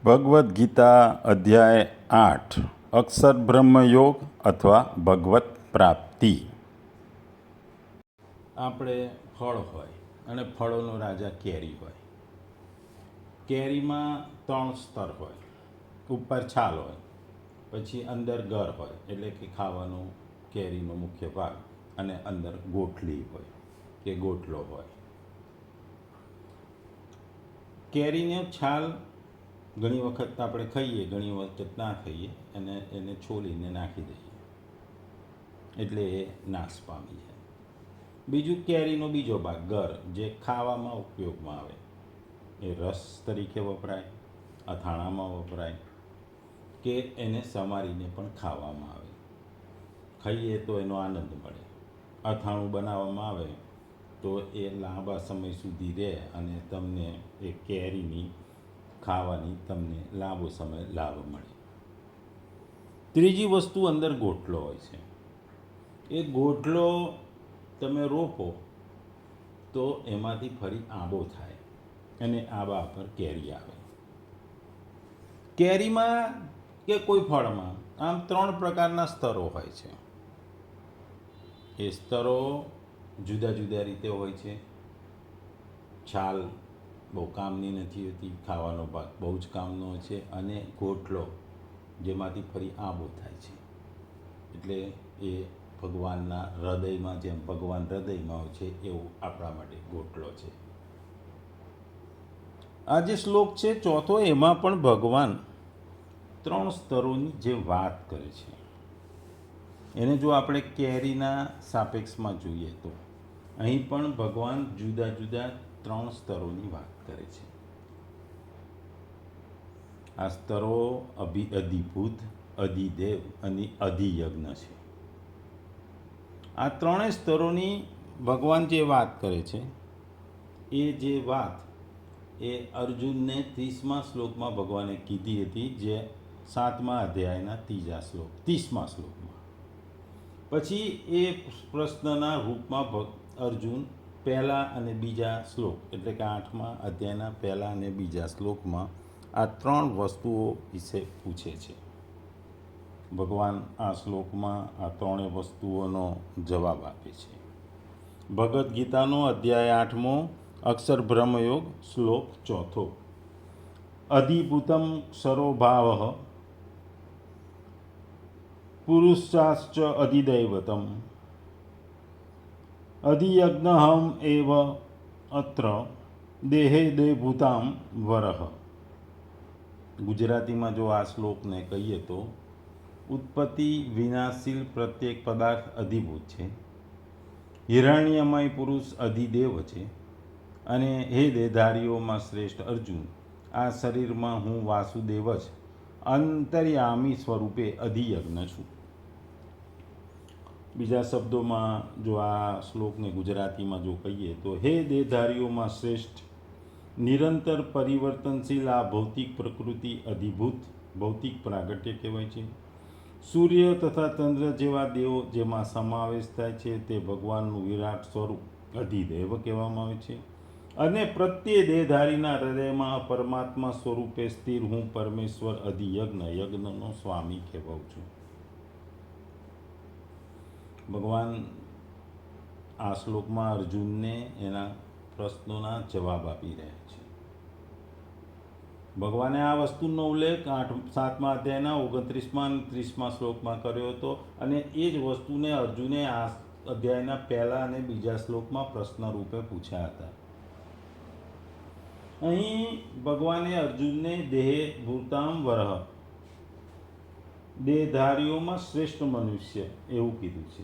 ભગવદ્ ગીતા અધ્યાય 8 અક્ષર બ્રહ્મયોગ અથવા ભગવત પ્રાપ્તિ. આપણે ફળ હોય અને ફળોનો રાજા કેરી હોય. કેરીમાં 3 સ્તર હોય. ઉપર છાલ હોય, પછી અંદર ગર હોય એટલે કે ખાવાનો કેરીનો મુખ્ય ભાગ, અને અંદર ગોઠલી હોય કે ગોટલો હોય. કેરીનો છાલ ઘણી વખત આપણે ખાઈએ, ઘણી વખત ના ખાઈએ, અને એને છોલીને નાખી દઈએ એટલે એ નાશ પામી જાય. બીજું કેરીનો બીજો ભાગ ગર, જે ખાવામાં ઉપયોગમાં આવે. એ રસ તરીકે વપરાય, અથાણામાં વપરાય, કે એને સમારીને પણ ખાવામાં આવે. ખાઈએ તો એનો આનંદ મળે. અથાણું બનાવવામાં આવે તો એ લાંબા સમય સુધી રહે અને તમને એ કેરીની ખાવાની તમને લાંબો સમય લાભ મળે. ત્રીજી વસ્તુ અંદર ગોટલો હોય છે. એ ગોટલો તમે રોપો તો એમાંથી ફરી આંબો થાય અને આંબા પર કેરી આવે. કેરીમાં કે કોઈ ફળમાં આમ 3 પ્રકારના સ્તરો હોય છે. એ સ્તરો જુદા જુદા રીતે હોય છે. છાલ બહુ કામની નથી હોતી, ખાવાનો ભાગ બહુ જ કામનો હોય છે, અને ગોટલો જેમાંથી ફરી આંબો થાય છે. એટલે એ ભગવાનના હૃદયમાં, જેમ ભગવાન હૃદયમાં હોય છે એવું આપણા માટે ગોટલો છે. આ જે શ્લોક છે ચોથો, એમાં પણ ભગવાન 3 સ્તરોની જે વાત કરે છે એને જો આપણે કેરીના સાપેક્ષમાં જોઈએ તો અહીં પણ ભગવાન જુદા જુદા 3 સ્તરોની વાત કરે છે. આ સ્તરો અધિભૂત, અધિદેવ અને અધિયજ્ઞ છે. આ 3 સ્તરોની ભગવાન જે વાત કરે છે, એ જે વાત એ અર્જુનને 30મા શ્લોકમાં ભગવાને કીધી હતી, જે 7મા અધ્યાયના 30મા શ્લોકમાં. પછી એ પ્રશ્નના રૂપમાં અર્જુન પહેલા અને બીજા શ્લોક એટલે કે 8મા અધ્યાયના પહેલા અને બીજા શ્લોકમાં આ 3 વસ્તુઓ વિશે પૂછે છે. ભગવાન આ શ્લોકમાં આ 3 વસ્તુઓનો જવાબ આપે છે. ભગવદ્ ગીતાનો અધ્યાય 8મો અક્ષર બ્રહ્મયોગ, શ્લોક 4. અધિભૂતમ ક્ષરો ભાવ પુરુષાશ્ચ અધિદૈવતમ અધિયજ્ઞહમ એવ અત્ર દેહે દેવભૂતામ વરહ. ગુજરાતીમાં જો આ શ્લોકને કહીએ તો ઉત્પત્તિ વિનાશીલ પ્રત્યેક પદાર્થ અધિભૂત છે, હિરણ્યમય પુરુષ અધિદેવ છે, અને હે દેહધારીઓમાં શ્રેષ્ઠ અર્જુન, આ શરીરમાં હું વાસુદેવ જ અંતર્યામી સ્વરૂપે અધિયજ્ઞ છું. બીજા શબ્દોમાં જો આ શ્લોકને ગુજરાતીમાં જો કહીએ તો હે દેહધારીઓમાં શ્રેષ્ઠ, નિરંતર પરિવર્તનશીલ આ ભૌતિક પ્રકૃતિ અધિભૂત ભૌતિક પ્રાગટ્ય કહેવાય છે. સૂર્ય તથા ચંદ્ર જેવા દેવો જેમાં સમાવેશ થાય છે તે ભગવાનનું વિરાટ સ્વરૂપ અધિદેવ કહેવામાં આવે છે. અને પ્રત્યે દેહધારીના હૃદયમાં પરમાત્મા સ્વરૂપે સ્થિર હું પરમેશ્વર અધિયજ્ઞ, યજ્ઞનો સ્વામી કહેવાઉં છું. ભગવાન આ શ્લોકમાં અર્જુનને એના પ્રશ્નોના જવાબ આપી રહ્યા છે. ભગવાને આ વસ્તુનો ઉલ્લેખ 7મા અધ્યાયના 29મા અને 30મા શ્લોકમાં કર્યો હતો, અને એ જ વસ્તુને અર્જુને આ અધ્યાયના પહેલા અને બીજા શ્લોકમાં પ્રશ્ન રૂપે પૂછ્યા હતા. અહીં ભગવાને અર્જુનને દેહે ભૂતામ વરહ, દેહધારીઓમાં શ્રેષ્ઠ મનુષ્ય એવું કીધું છે.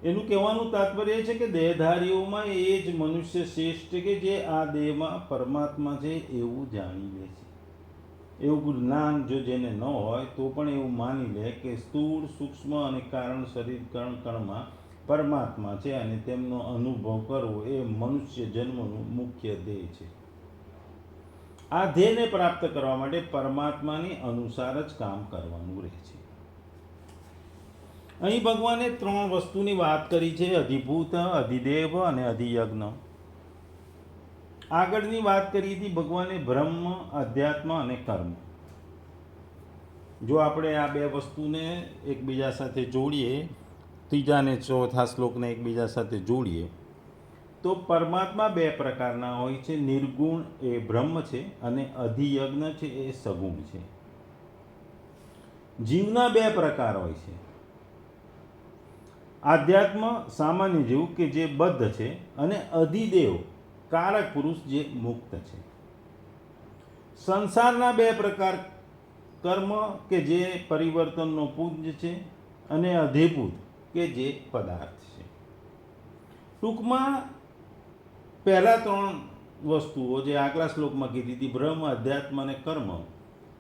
એનું કહેવાનું તાત્પર્ય છે કે દેહધારીઓમાં એ જ મનુષ્ય શ્રેષ્ઠ કે જે આ દેહમાં પરમાત્મા છે એવું જાણી લે છે. એવું જ્ઞાન જો જેને ન હોય તો પણ એવું માની લે કે સ્થૂળ, સૂક્ષ્મ અને કારણ શરીર કણ કણમાં પરમાત્મા છે, અને તેમનો અનુભવ કરવો એ મનુષ્ય જન્મનું મુખ્ય ધ્યેય છે. આ ધ્યેયને પ્રાપ્ત કરવા માટે પરમાત્માની અનુસાર જ કામ કરવાનું રહે છે. અહીં ભગવાને 3 વસ્તુની વાત કરી છે: અધિભૂત, અધિદેવ અને અધિયજ્ઞ. આગળની વાત કરી હતી ભગવાને બ્રહ્મ, અધ્યાત્મ અને કર્મ. જો આપણે આ બે વસ્તુને એકબીજા સાથે જોડીએ, ત્રીજા અને ચોથા શ્લોકને એકબીજા સાથે જોડીએ, તો પરમાત્મા બે પ્રકારના હોય છે. નિર્ગુણ એ બ્રહ્મ છે અને અધિયજ્ઞ છે એ સગુણ છે. જીવના બે પ્રકાર હોય છે. આધ્યાત્મ સામાન્ય જીવ કે જે બદ્ધ છે, અને અધિદેવ કારક પુરુષ જે મુક્ત છે. સંસારના બે પ્રકાર, કર્મ કે જે પરિવર્તનનો પુંજ છે, અને અધિભૂત કે જે પદાર્થ છે. ટૂંકમાં પહેલા ત્રણ વસ્તુઓ જે આગલા શ્લોકમાં કીધી હતી, બ્રહ્મ, અધ્યાત્મ અને કર્મ,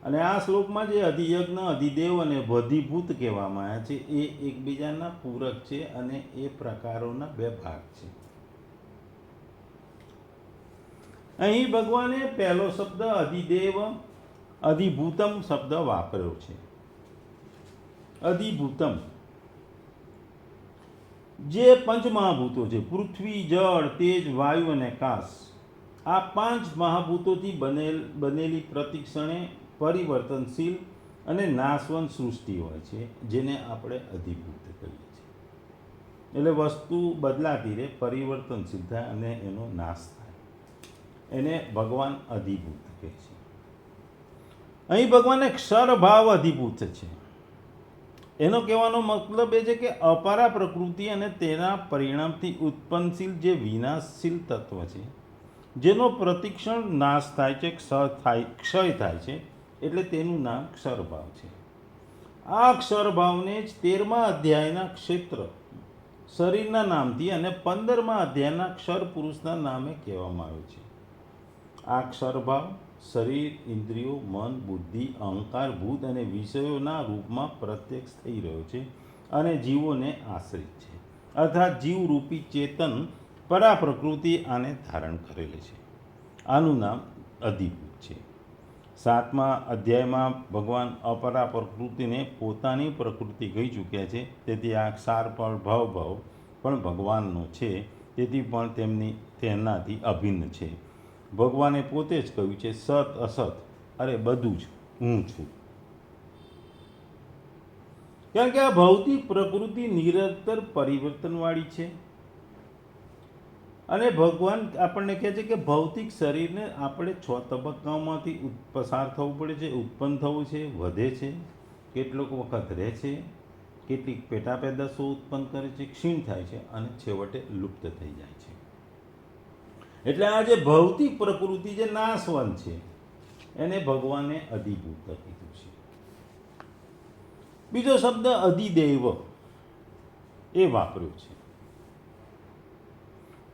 અને આ શ્લોકમાં જે અધિયજ્ઞ, અધિદેવ અને અધિભૂત કહેવામાં આવ્યા છે, એ એકબીજાના પૂરક છે અને એ પ્રકારોના બે ભાગ છે. અહીં ભગવાને પહેલો શબ્દ અધિદેવ, અધિભૂતમ શબ્દ વાપર્યો છે. અધિભૂતમ જે પંચ મહાભૂતો છે, પૃથ્વી, જળ, તેજ, વાયુ અને આકાશ, આ પાંચ મહાભૂતોથી બનેલી પ્રતિક્ષણે પરિવર્તનશીલ અને નાશવંત સૃષ્ટિ હોય છે, જેને આપણે અધિભૂત કહીએ છીએ. એટલે વસ્તુ બદલાતી રહે, પરિવર્તનશીલ થાય અને એનો નાશ થાય, એને ભગવાન અધિભૂત કહે છે. અહીં ભગવાન ક્ષરભાવ અધિભૂત છે. એનો કહેવાનો મતલબ એ છે કે અપારા પ્રકૃતિ અને તેના પરિણામથી ઉત્પન્નશીલ જે વિનાશશીલ તત્વ છે, જેનો પ્રતિક્ષણ નાશ થાય છે, ક્ષય થાય છે, એટલે તેનું નામ ક્ષરભાવ છે. આ ક્ષરભાવને જ 13મા અધ્યાયના ક્ષેત્ર શરીરના નામથી અને 15મા અધ્યાયના ક્ષર પુરુષના નામે કહેવામાં આવ્યું છે. આ ક્ષરભાવ શરીર, ઇન્દ્રિયો, મન, બુદ્ધિ, અહંકાર, ભૂત અને વિષયોના રૂપમાં પ્રત્યક્ષ થઈ રહ્યો છે અને જીવોને આશ્રિત છે, અર્થાત જીવરૂપી ચેતન પરા પ્રકૃતિ આને ધારણ કરેલી છે. આનું નામ અધિભૂત છે. 7મા અધ્યાયમાં ભગવાન અપરા પ્રકૃતિને પોતાની પ્રકૃતિ કહી ચૂક્યા છે. તેથી આ ક્ષાર પણ ભવ પણ ભગવાનનો છે, તેથી પણ તેનાથી અભિન્ન છે. ભગવાને પોતે જ કહ્યું છે, સત અસત અરે બધું જ હું છું. કારણ કે આ ભૌતિક પ્રકૃતિ નિરંતર પરિવર્તનવાળી છે, અને ભગવાન આપણને કહે છે કે ભૌતિક શરીરને આપણે 6 તબક્કાઓમાંથી પસાર થવું પડે છે. ઉત્પન્ન થવું છે, વધે છે, કેટલોક વખત રહે છે, કેટલીક પેટા પેદાશો ઉત્પન્ન કરે છે, ક્ષીણ થાય છે અને છેવટે લુપ્ત થઈ જાય છે. એટલે આ જે ભૌતિક પ્રકૃતિ જે નાશવંત છે, એને ભગવાને અધિભૂત કીધું છે. બીજો શબ્દ અધિદેવ એ વાપર્યો છે.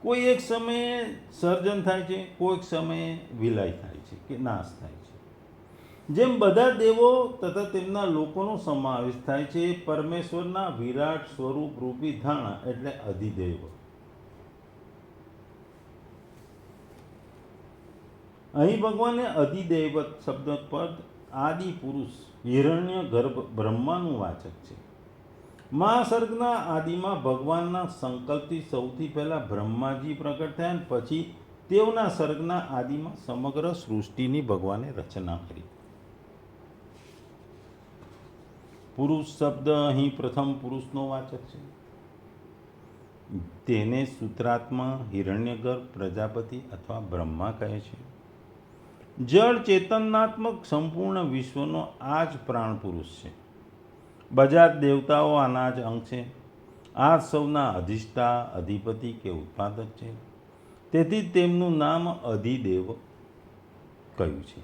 કોઈ એક સમયે સર્જન થાય છે, કોઈક સમયે વિલય થાય છે કે નાશ થાય છે. જેમ બધા દેવો તથા તેમના લોકોનો સમાવેશ થાય છે, પરમેશ્વરના વિરાટ સ્વરૂપ રૂપી ધારણા એટલે અધિદેવ. અહીં ભગવાને અધિદૈવત શબ્દ પદ આદિ પુરુષ હિરણ્ય ગર્ભ બ્રહ્માનું વાચક છે. મહાસર્ગના આદિમાં ભગવાનના સંકલ્પથી સૌથી પહેલાં બ્રહ્માજી પ્રગટ થયા, અને પછી તેઓના સર્ગના આદિમાં સમગ્ર સૃષ્ટિની ભગવાને રચના કરી. પુરુષ શબ્દ અહીં પ્રથમ પુરુષનો વાચક છે. તેને સૂત્રાત્મા, હિરણ્યગર્ભ, પ્રજાપતિ અથવા બ્રહ્મા કહે છે. જળ ચેતનાત્મક સંપૂર્ણ વિશ્વનો આ જ પ્રાણ પુરુષ છે. બધા જ દેવતાઓ આના જ અંગ છે. આ સૌના અધિષ્ઠા, અધિપતિ કે ઉત્પાદક છે. તેથી તેમનું નામ અધિદેવ કહ્યું છે.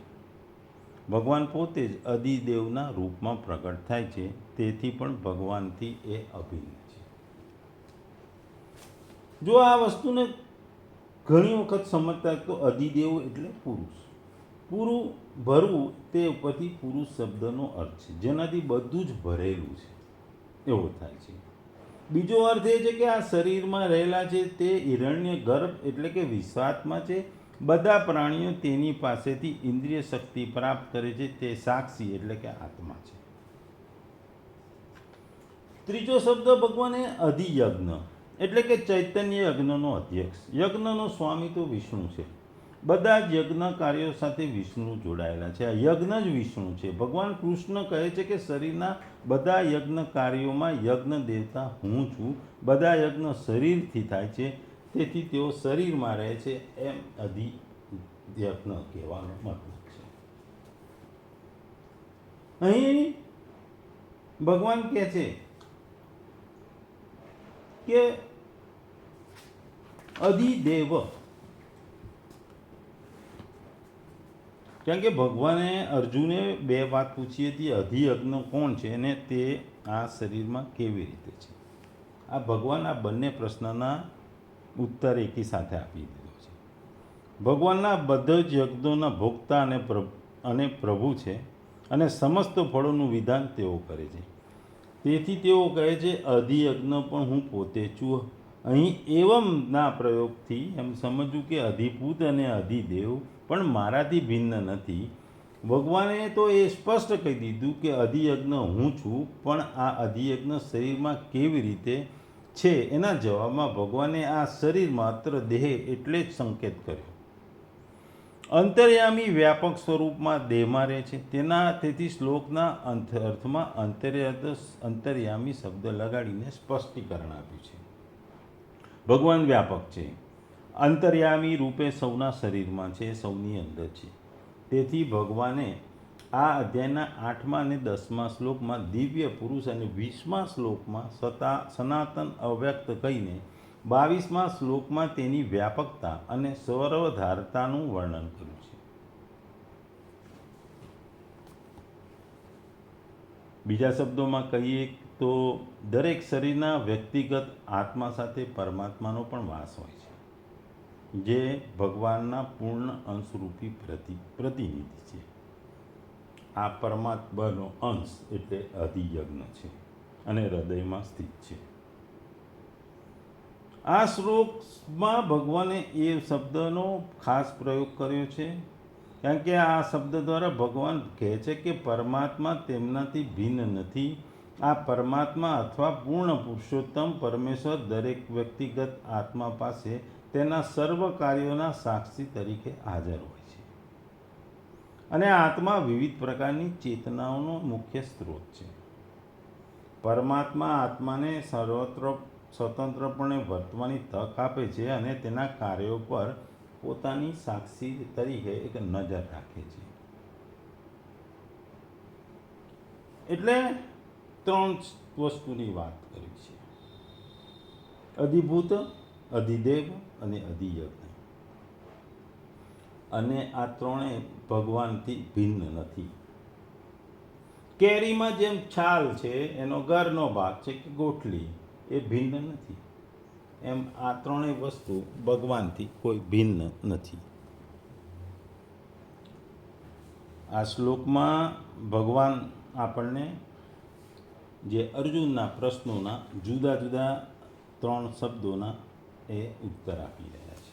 ભગવાન પોતે જ અધિદેવના રૂપમાં પ્રગટ થાય છે, તેથી પણ ભગવાનથી એ અભિન્ન છે. જો આ વસ્તુને ઘણી વખત સમજતા તો અધિદેવ એટલે પુરુષ, પૂરું ભરવું, તે ઉપરથી પુરુષ શબ્દનો અર્થ છે, જેનાથી બધું જ ભરેલું છે એવો થાય છે. બીજો અર્થ એ છે કે આ શરીરમાં રહેલા છે તે હિરણ્ય ગર્ભ એટલે કે વિશ્વાત્મા છે. બધા પ્રાણીઓ તેની પાસેથી ઇન્દ્રિય શક્તિ પ્રાપ્ત કરે છે, તે સાક્ષી એટલે કે આત્મા છે. ત્રીજો શબ્દ ભગવાને અધિયજ્ઞ એટલે કે ચૈતન્ય યજ્ઞનો અધ્યક્ષ. યજ્ઞનો સ્વામી તો વિષ્ણુ છે. બધા જ યજ્ઞ કાર્યો સાથે વિષ્ણુ જોડાયેલા છે. આ યજ્ઞ જ વિષ્ણુ છે. ભગવાન કૃષ્ણ કહે છે કે શરીરના બધા યજ્ઞ કાર્યોમાં યજ્ઞ દેવતા હું છું. બધા યજ્ઞ શરીરથી થાય છે, તેથી તેઓ શરીરમાં રહે છે, એમ અધિ યજ્ઞ કહેવાનો મતલબ છે. અહીં ભગવાન કહે છે કે અધિદેવ, કારણ કે ભગવાને અર્જુને બે વાત પૂછી હતી, અધિયજ્ઞ કોણ છે અને તે આ શરીરમાં કેવી રીતે છે. આ ભગવાન આ બંને પ્રશ્નના ઉત્તર એકી સાથે આપી દીધો છે. ભગવાનના બધા જ યજ્ઞોના ભોગતા અને પ્રભુ છે અને સમસ્ત ફળોનું વિધાન તેઓ કરે છે. તેથી તેઓ કહે છે અધિયજ્ઞ પણ હું પોતે છું. અહીં એવમના પ્રયોગથી એમ સમજવું કે અધિભૂત અને અધિદેવ પણ મારાથી ભિન્ન નથી. ભગવાને તો એ સ્પષ્ટ કહી દીધું કે અધિયજ્ઞ હું છું, પણ આ અધિયજ્ઞ શરીરમાં કેવી રીતે છે એના જવાબમાં ભગવાને આ શરીર માત્ર દેહ એટલે જ સંકેત કર્યો. અંતર્યામી વ્યાપક સ્વરૂપમાં દેહમાં રહે છે. તેથી શ્લોકના અર્થમાં અંતર્યામી શબ્દ લગાડીને સ્પષ્ટીકરણ આપ્યું છે. ભગવાન વ્યાપક છે, અંતર્યામી રૂપે સૌના શરીરમાં છે, સૌની અંદર છે. તેથી ભગવાને આ અધ્યાયના 8મા અને 10મા શ્લોકમાં દિવ્ય પુરુષ અને 20મા શ્લોકમાં સનાતન અવ્યક્ત કહીને 22મા શ્લોકમાં તેની વ્યાપકતા અને સર્વધારતાનું વર્ણન કર્યું છે. બીજા શબ્દોમાં કહીએ તો દરેક શરીરના વ્યક્તિગત આત્મા સાથે પરમાત્માનો પણ વાસ હોય છે, જે ભગવાનના પૂર્ણ અંશરૂપી પ્રતિનિધિ છે. આ પરમાત્માનો અંશ એટલે અધિયજ્ઞ છે અને હૃદયમાં સ્થિત છે. આ શ્લોકમાં ભગવાને એ શબ્દનો ખાસ પ્રયોગ કર્યો છે, કારણ કે આ શબ્દ દ્વારા ભગવાન કહે છે કે પરમાત્મા તેમનાથી ભિન્ન નથી. આ પરમાત્મા અથવા પૂર્ણ પુરુષોત્તમ પરમેશ્વર દરેક વ્યક્તિગત આત્મા પાસે તેના સર્વ કાર્યોના સાક્ષી તરીકે હાજર હોય છે, અને આત્મા વિવિધ પ્રકારની ચેતનાઓનો મુખ્ય સ્ત્રોત છે. પરમાત્મા આત્માને સ્વતંત્રપણે વર્તવાની તક આપે છે અને તેના કાર્યો પર પોતાની સાક્ષી તરીકે એક નજર રાખે છે. એટલે 3 વસ્તુની વાત કરી છે: અધિભૂત, અધિદેવ અને અધિયજ્ઞ. અને આ ત્રણેય ભગવાનથી ભિન્ન નથી. કેરીમાં જેમ છાલ છે, એનો ગરનો ભાગ છે કે ગોઠલી, એ ભિન્ન નથી, એમ આ ત્રણેય વસ્તુ ભગવાનથી કોઈ ભિન્ન નથી. આ શ્લોકમાં ભગવાન આપણને જે અર્જુનના પ્રશ્નોના જુદા જુદા 3 શબ્દોના એ ઉત્તર આપી રહ્યા છે.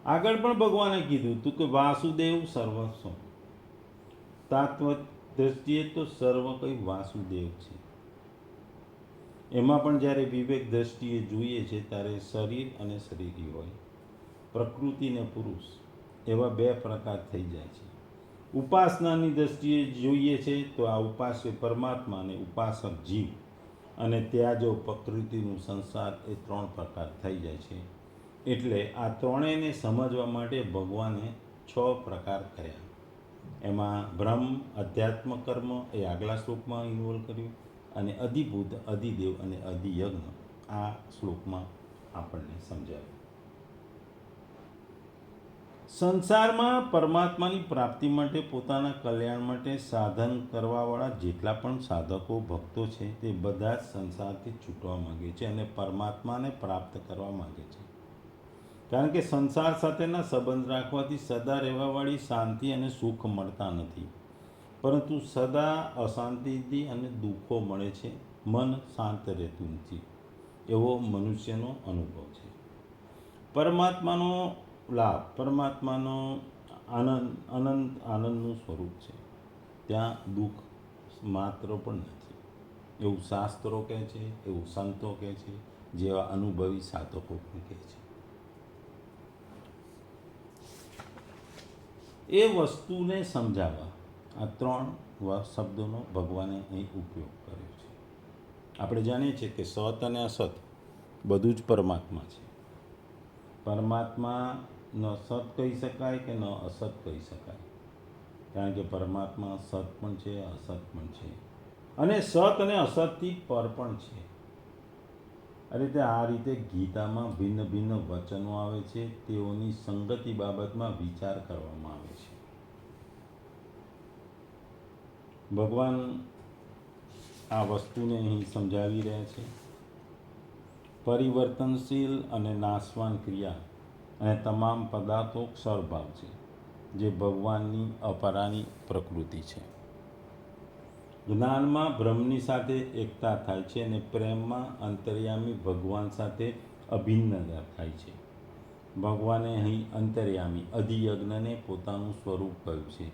આગળ પણ ભગવાને કીધું હતું કે વાસુદેવ સર્વસ્વ. તાત્વ દ્રષ્ટિએ તો સર્વ કંઈ વાસુદેવ છે. એમાં પણ જ્યારે વિવેક દ્રષ્ટિએ જોઈએ છે ત્યારે શરીર અને શરીરી હોય, પ્રકૃતિ ને પુરુષ, એવા 2 પ્રકાર થઈ જાય છે. ઉપાસનાની દ્રષ્ટિએ જોઈએ છે તો આ ઉપાસ્ય પરમાત્મા અને ઉપાસક જીવ, અને ત્યાં જો પ્રકૃતિનું સંસાર, એ 3 પ્રકાર થઈ જાય છે. એટલે આ ત્રણેયને સમજવા માટે ભગવાને 6 પ્રકાર કર્યા. એમાં બ્રહ્મ, અધ્યાત્મ, કર્મ એ આગલા શ્લોકમાં ઇન્વોલ્વ કર્યું, અને અધિભૂત, અધિદેવ અને અધિયજ્ઞ આ શ્લોકમાં આપણને સમજાવ્યું. સંસારમાં પરમાત્માની પ્રાપ્તિ માટે, પોતાના કલ્યાણ માટે સાધન કરવાવાળા જેટલા પણ સાધકો, ભક્તો છે, તે બધા જ સંસારથી છૂટવા માંગે છે અને પરમાત્માને પ્રાપ્ત કરવા માંગે છે. કારણ કે સંસાર સાથેના સંબંધ રાખવાથી સદા રહેવાવાળી શાંતિ અને સુખ મળતા નથી, પરંતુ સદા અશાંતિથી અને દુઃખો મળે છે. મન શાંત રહેતું નથી, એવો મનુષ્યનો અનુભવ છે. પરમાત્માનો લાભ, પરમાત્માનો આનંદ આનંદનું સ્વરૂપ છે. ત્યાં દુઃખ માત્ર પણ નથી, એવું શાસ્ત્રો કહે છે, એવું સંતો કહે છે, જેવા અનુભવી સાધકો પણ કહે છે. એ વસ્તુને સમજાવવા આ 3 શબ્દોનો ભગવાને અહીં ઉપયોગ કર્યો છે. આપણે જાણીએ છીએ કે સત અને અસત બધું જ પરમાત્મા છે. પરમાત્મા ન સત કહી શકાય કે ન અસત કહી શકાય, કારણ કે પરમાત્મા સત પણ છે, અસત પણ છે, અને સત અને અસતથી પર પણ છે. આ રીતે ગીતામાં ભિન્ન ભિન્ન વચનો આવે છે, તેઓની સંગતિ બાબતમાં વિચાર કરવામાં આવે છે. ભગવાન આ વસ્તુને અહીં સમજાવી રહ્યા છે. પરિવર્તનશીલ અને નાશવાન ક્રિયા અને તમામ પદાર્થો ક્ષરભાવ છે, જે ભગવાનની અપરાની પ્રકૃતિ છે. જ્ઞાનમાં બ્રહ્મની સાથે એકતા થાય છે અને પ્રેમમાં અંતર્યામી ભગવાન સાથે અભિન્નતા થાય છે. ભગવાને અહીં અંતર્યામી અધિયજ્ઞને પોતાનું સ્વરૂપ કહ્યું છે.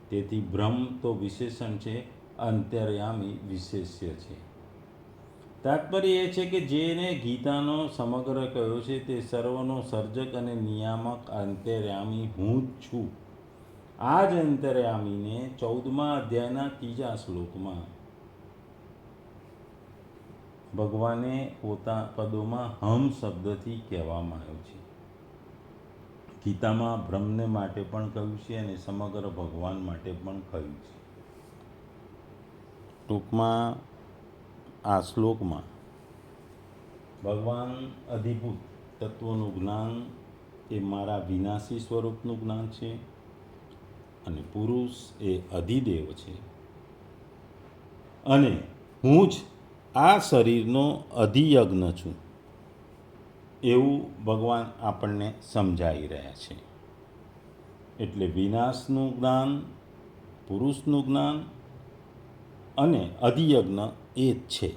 તેથી બ્રહ્મ તો વિશેષણ છે, અંતર્યામી વિશેષ્ય છે. તાત્પર્ય એ છે કે જેને ગીતાનો સમગ્ર કહ્યો છે તે સર્વનો સર્જક અને નિયામક અંતર્યામી હું જ છું. આ જ અંતર્યામીને 14મા અધ્યાયના 3જા શ્લોકમાં ભગવાને પદોમાં હમ શબ્દથી કહેવામાં આવ્યો છે. ગીતામાં બ્રહ્મને માટે પણ કહ્યું છે અને સમગ્ર ભગવાન માટે પણ કહ્યું છે. ટૂંકમાં આ શ્લોકમાં ભગવાન અધિભૂત તત્વનું જ્ઞાન એ મારા વિનાશી સ્વરૂપનું જ્ઞાન છે, અને પુરુષ એ અધિદેવ છે, અને હું જ આ શરીરનો અધિયજ્ઞ છું, એવું ભગવાન આપણને સમજાવી રહ્યા છે. એટલે વિનાશનું જ્ઞાન, પુરુષનું જ્ઞાન અને અધિયજ્ઞ એ જ છે.